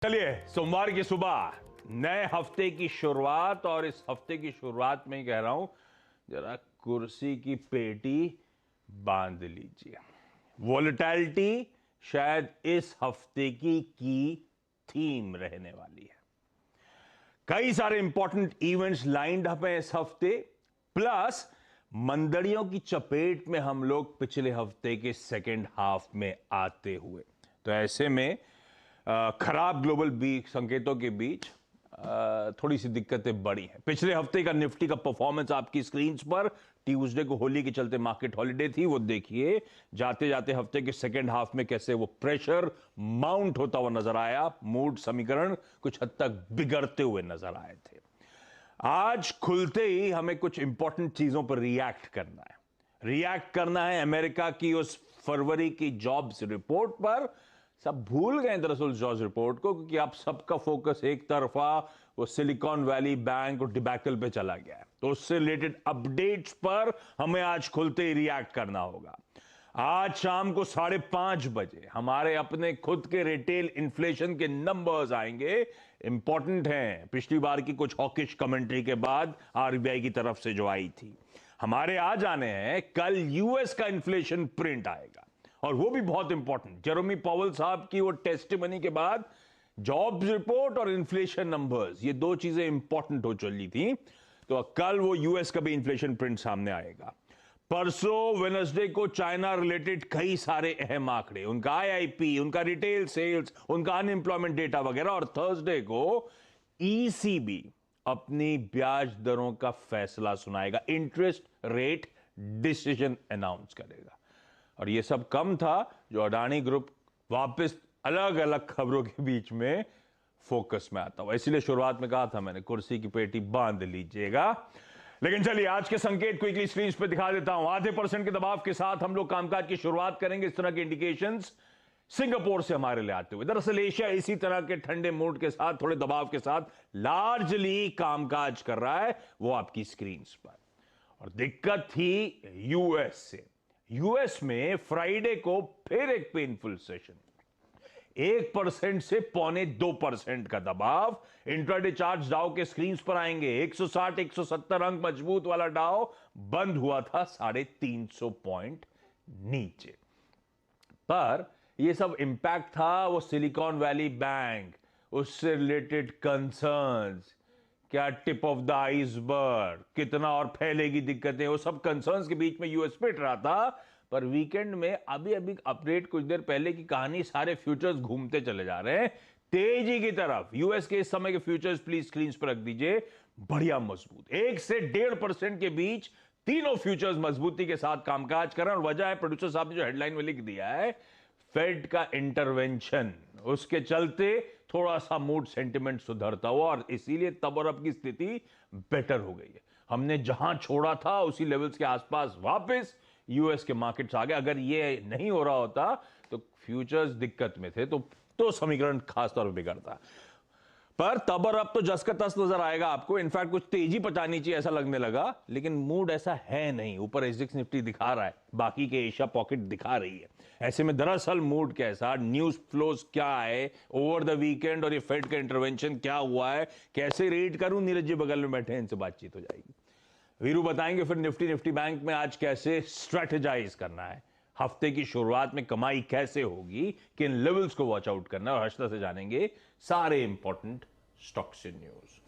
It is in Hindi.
चलिए सोमवार की सुबह नए हफ्ते की शुरुआत, और इस हफ्ते की शुरुआत में ही कह रहा हूं जरा कुर्सी की पेटी बांध लीजिए। वोलेटिलिटी शायद इस हफ्ते की थीम रहने वाली है। कई सारे इंपॉर्टेंट इवेंट्स लाइंड अप हैं इस हफ्ते, प्लस मंदड़ियों की चपेट में हम लोग पिछले हफ्ते के सेकेंड हाफ में आते हुए, तो ऐसे में खराब ग्लोबल संकेतों के बीच थोड़ी सी दिक्कतें बड़ी हैं। पिछले हफ्ते का निफ्टी का परफॉर्मेंस आपकी स्क्रीन पर, ट्यूसडे को होली के चलते मार्केट हॉलिडे थी, वो देखिए जाते जाते हफ्ते के सेकेंड हाफ में कैसे वो प्रेशर माउंट होता हुआ नजर आया। मूड समीकरण कुछ हद तक बिगड़ते हुए नजर आए थे। आज खुलते ही हमें कुछ इंपॉर्टेंट चीजों पर रिएक्ट करना है अमेरिका की उस फरवरी की जॉब्स रिपोर्ट पर। सब भूल गए दरअसल जॉब्स रिपोर्ट को, क्योंकि आप सबका फोकस एक तरफा वो सिलिकॉन वैली बैंक और डिबैकल पे चला गया है। तो उससे रिलेटेड अपडेट्स पर हमें आज खुलते ही रिएक्ट करना होगा। आज शाम को 5:30 हमारे अपने खुद के रिटेल इन्फ्लेशन के नंबर्स आएंगे, इंपॉर्टेंट हैं। पिछली बार की कुछ हॉकिश कमेंट्री के बाद आरबीआई की तरफ से जो आई थी, हमारे आज आने हैं। कल यूएस का इन्फ्लेशन प्रिंट आएगा और वो भी बहुत इंपॉर्टेंट। जेरोमी पावेल साहब की वो टेस्टिमनी के बाद जॉब्स रिपोर्ट और इन्फ्लेशन नंबर्स, ये दो चीजें इंपॉर्टेंट हो चली थी। तो कल वो यूएस का भी इन्फ्लेशन प्रिंट सामने आएगा। परसों वेडनेसडे को चाइना रिलेटेड कई सारे अहम आंकड़े, उनका आईआईपी, उनका रिटेल सेल्स, उनका अनएम्प्लॉयमेंट डेटा वगैरह। और थर्सडे को ईसीबी अपनी ब्याज दरों का फैसला सुनाएगा, इंटरेस्ट रेट डिसीजन अनाउंस करेगा। और ये सब कम था जो अडानी ग्रुप वापस अलग अलग खबरों के बीच में फोकस में आता हुआ। इसलिए शुरुआत में कहा था मैंने, कुर्सी की पेटी बांध लीजिएगा। लेकिन चलिए आज के संकेत क्विकली स्क्रीन पे दिखा देता हूं। आधे % के दबाव के साथ हम लोग कामकाज की शुरुआत करेंगे। इस तरह के इंडिकेशंस सिंगापुर से हमारे लिए आते हुए, दरअसल एशिया इसी तरह के ठंडे मूड के साथ, थोड़े दबाव के साथ लार्जली कामकाज कर रहा है, वो आपकी स्क्रीन पर। और दिक्कत थी यूएस से। यूएस में फ्राइडे को फिर एक पेनफुल सेशन, 1% से 0.25% का दबाव। इंट्राडे चार्ट डाउ के स्क्रीन पर आएंगे। 160 170 अंक मजबूत वाला डाउ बंद हुआ था 350 पॉइंट नीचे। पर यह सब इंपैक्ट था वो सिलिकॉन वैली बैंक, उससे रिलेटेड कंसर्न्स, क्या टिप ऑफ द आइसबर्ग, कितना और फैलेगी दिक्कतें, वो सब कंसर्न्स के बीच में यूएस पिट रहा था। पर वीकेंड में अभी अपडेट कुछ देर पहले की कहानी, सारे फ्यूचर्स घूमते चले जा रहे हैं तेजी की तरफ। यूएस के इस समय के फ्यूचर्स प्लीज स्क्रीन पर रख दीजिए, बढ़िया मजबूत, 1 से 1.5% के बीच तीनों फ्यूचर्स मजबूती के साथ कामकाज कर रहे हैं। और वजह है, प्रोड्यूसर साहब ने जो हेडलाइन में लिख दिया है, फेड का इंटरवेंशन, उसके चलते थोड़ा सा मूड सेंटिमेंट सुधरता हुआ, और इसीलिए तब और अब की स्थिति बेटर हो गई है। हमने जहां छोड़ा था उसी लेवल्स के आसपास वापस यूएस के मार्केट्स आ गए। अगर ये नहीं हो रहा होता तो फ्यूचर्स दिक्कत में थे, तो समीकरण खासतौर पर बिगड़ता। पर तब और अब तो जस का तस नजर आएगा आपको। इनफैक्ट कुछ तेजी पचानी चाहिए ऐसा लगने लगा, लेकिन मूड ऐसा है नहीं। ऊपर एसजेक्स निफ्टी दिखा रहा है, बाकी के एशिया पॉकेट दिखा रही है। ऐसे में दरअसल मूड कैसा, न्यूज फ्लोज क्या है ओवर द वीकेंड, और ये फेड का इंटरवेंशन क्या हुआ है, कैसे रीड करूं, नीरज जी बगल में बैठे हैं, इनसे बातचीत हो जाएगी। वीरू बताएंगे फिर निफ्टी बैंक में आज कैसे स्ट्रेटेजाइज करना है, हफ्ते की शुरुआत में कमाई कैसे होगी, किन लेवल्स को वॉच आउट करना है, और हर्षदा से जानेंगे सारे इंपॉर्टेंट स्टॉक्स न्यूज।